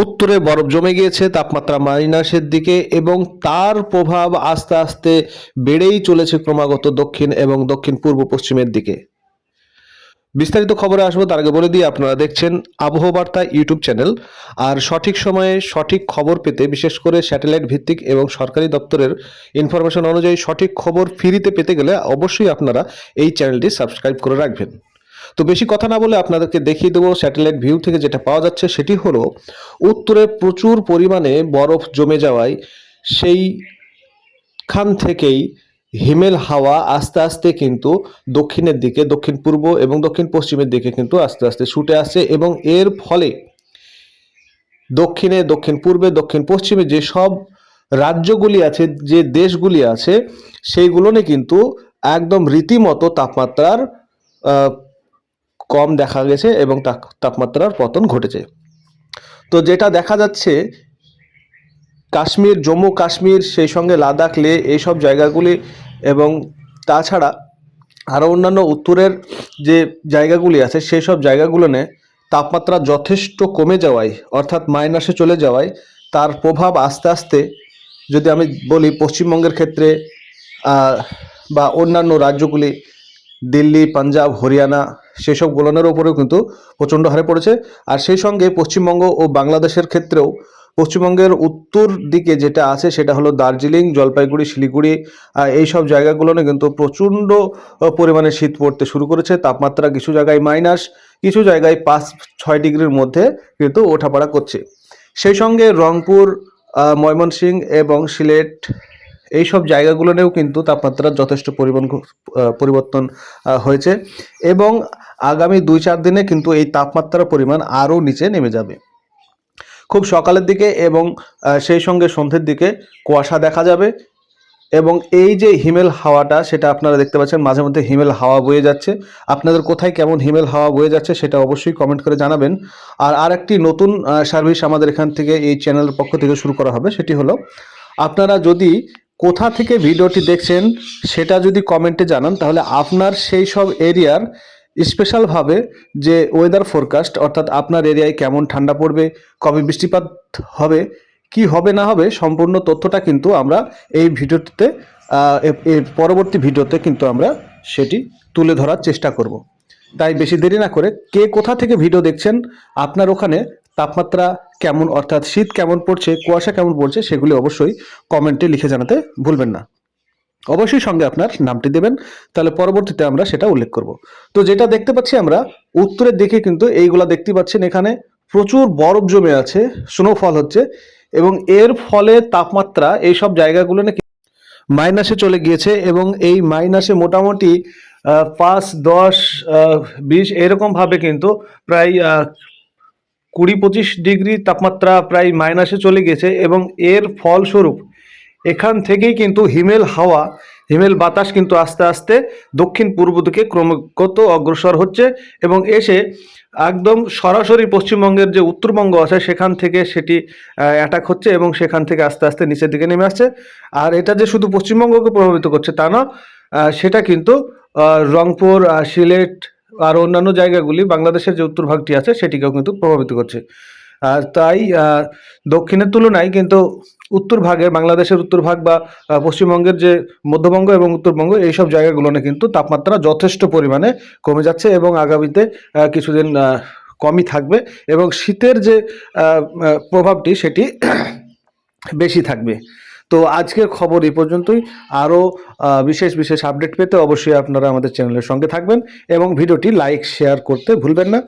উত্তরে বরফ জমে গিয়েছে, তাপমাত্রা মাইনাসের দিকে এবং তার প্রভাব আস্তে আস্তে বেড়েই চলেছে ক্রমাগত দক্ষিণ এবং দক্ষিণ পূর্ব পশ্চিমের দিকে। বিস্তারিত খবরে আসবো তার আগে বলে দিয়ে আপনারা দেখছেন আবহাওয়া বার্তা ইউটিউব চ্যানেল। আর সঠিক সময়ে সঠিক খবর পেতে, বিশেষ করে স্যাটেলাইট ভিত্তিক এবং সরকারি দপ্তরের ইনফরমেশন অনুযায়ী সঠিক খবর ফ্রিতে পেতে গেলে অবশ্যই আপনারা এই চ্যানেলটি সাবস্ক্রাইব করে রাখবেন। তো বেশি কথা না বলে আপনাদেরকে দেখিয়ে দেবো স্যাটেলাইট ভিউ থেকে যেটা পাওয়া যাচ্ছে সেটি হলো উত্তরে প্রচুর পরিমাণে বরফ জমে যাওয়ায় সেইখান থেকেই হিমেল হাওয়া আস্তে আস্তে কিন্তু দক্ষিণের দিকে, দক্ষিণ পূর্ব এবং দক্ষিণ পশ্চিমের দিকে কিন্তু আস্তে আস্তে ছুটে আসছে এবং এর ফলে দক্ষিণে, দক্ষিণ পূর্বে, দক্ষিণ পশ্চিমে যেসব রাজ্যগুলি আছে, যে দেশগুলি আছে, সেইগুলোনে কিন্তু একদম রীতিমতো তাপমাত্রার কম দেখা গেছে এবং তাপমাত্রার পতন ঘটেছে। তো যেটা দেখা যাচ্ছে কাশ্মীর, জম্মু কাশ্মীর, সেই সঙ্গে লাদাখ, লে, এইসব জায়গাগুলি এবং তাছাড়া আরও অন্যান্য উত্তরের যে জায়গাগুলি আছে সেই সব জায়গাগুলোনে তাপমাত্রা যথেষ্ট কমে যাওয়ায়, অর্থাৎ মাইনাসে চলে যাওয়ায় তার প্রভাব আস্তে আস্তে, যদি আমি বলি পশ্চিমবঙ্গের ক্ষেত্রে বা অন্যান্য রাজ্যগুলি, দিল্লি, পাঞ্জাব, হরিয়ানা, সেসবগুলোর ওপরেও কিন্তু প্রচণ্ড হারে পড়েছে। আর সেই সঙ্গে পশ্চিমবঙ্গ ও বাংলাদেশের ক্ষেত্রেও পশ্চিমবঙ্গের উত্তর দিকে যেটা আছে সেটা হলো দার্জিলিং, জলপাইগুড়ি, শিলিগুড়ি, এইসব জায়গাগুলোনে কিন্তু প্রচণ্ড পরিমাণে শীত পড়তে শুরু করেছে। তাপমাত্রা কিছু জায়গায় মাইনাস, কিছু জায়গায় 5-6 ডিগ্রির মধ্যে কিন্তু ওঠাপড়া করছে। সেই সঙ্গে রংপুর, ময়মনসিংহ এবং সিলেট, এইসব জায়গাগুলোতেও কিন্তু তাপমাত্রার যথেষ্ট পরিবর্তন হয়েছে এবং আগামী 2-4 দিনে কিন্তু এই তাপমাত্রার পরিমাণ আরও নিচে নেমে যাবে। খুব সকালের দিকে এবং সেই সঙ্গে সন্ধ্যের দিকে কুয়াশা দেখা যাবে এবং এই যে হিমেল হাওয়াটা, সেটা আপনারা দেখতে পাচ্ছেন মাঝে মধ্যে হিমেল হাওয়া বয়ে যাচ্ছে। আপনাদের কোথায় কেমন হিমেল হাওয়া বয়ে যাচ্ছে সেটা অবশ্যই কমেন্ট করে জানাবেন। আর একটি নতুন সার্ভিস আমাদের এখান থেকে, এই চ্যানেলের পক্ষ থেকে শুরু করা হবে। সেটি হলো, আপনারা যদি কোথা থেকে ভিডিওটি দেখছেন সেটা যদি কমেন্টে জানান, তাহলে আপনার সেই সব এরিয়ার স্পেশালভাবে যে ওয়েদার ফোরকাস্ট, অর্থাৎ আপনার এরিয়ায় কেমন ঠান্ডা পড়বে, কবে বৃষ্টিপাত হবে, কি হবে না হবে, সম্পূর্ণ তথ্যটা কিন্তু আমরা এই ভিডিওটিতে, এর পরবর্তী ভিডিওতে কিন্তু আমরা সেটি তুলে ধরার চেষ্টা করব। তাই বেশি দেরি না করে, কে কোথা থেকে ভিডিও দেখছেন, আপনার ওখানে তাপমাত্রা কেমন, অর্থাৎ শীত কেমন পড়ছে, কুয়াশা কেমন পড়ছে, সেগুলি অবশ্যই কমেন্টে লিখে জানাতে ভুলবেন না। অবশ্যই সঙ্গে আপনার নামটি দেবেন, তাহলে পরবর্তীতে আমরা সেটা উল্লেখ করব। তো যেটা দেখতে পাচ্ছি আমরা উত্তরের দিকে কিন্তু এইগুলা দেখতে পাচ্ছেন, এখানে প্রচুর বরফ জমে আছে, স্নোফল হচ্ছে এবং এর ফলে তাপমাত্রা এইসব জায়গাগুলো নাকি মাইনাসে চলে গিয়েছে এবং এই মাইনাসে মোটামুটি 5, 10, 20 এরকমভাবে কিন্তু প্রায় 20-25 ডিগ্রি তাপমাত্রা প্রায় মাইনাসে চলে গেছে এবং এর ফলস্বরূপ এখান থেকেই কিন্তু হিমেল হাওয়া, হিমেল বাতাস কিন্তু আস্তে আস্তে দক্ষিণ পূর্ব দিকে ক্রমাগত অগ্রসর হচ্ছে এবং এসে একদম সরাসরি পশ্চিমবঙ্গের যে উত্তরবঙ্গ আছে সেখান থেকে সেটি অ্যাটাক হচ্ছে এবং সেখান থেকে আস্তে আস্তে নিচের দিকে নেমে আসছে। আর এটা যে শুধু পশ্চিমবঙ্গকে প্রভাবিত করছে তা না, সেটা কিন্তু রংপুর, সিলেট আর অন্যান্য জায়গাগুলি, বাংলাদেশের যে উত্তর ভাগটি আছে সেটিকেও কিন্তু প্রভাবিত করছে। আর তাই দক্ষিণের তুলনায় কিন্তু উত্তর ভাগে, বাংলাদেশের উত্তর ভাগ বা পশ্চিমবঙ্গের যে মধ্যবঙ্গ এবং উত্তরবঙ্গ, এইসব জায়গাগুলোনে কিন্তু তাপমাত্রা যথেষ্ট পরিমাণে কমে যাচ্ছে এবং আগামীতে কিছুদিন কমই থাকবে এবং শীতের যে প্রভাবটি সেটি বেশি থাকবে। তো আজকের খবর এই পর্যন্তই। আরও বিশেষ বিশেষ আপডেট পেতে অবশ্যই আপনারা আমাদের চ্যানেলের সঙ্গে থাকবেন এবং ভিডিওটি লাইক, শেয়ার করতে ভুলবেন না।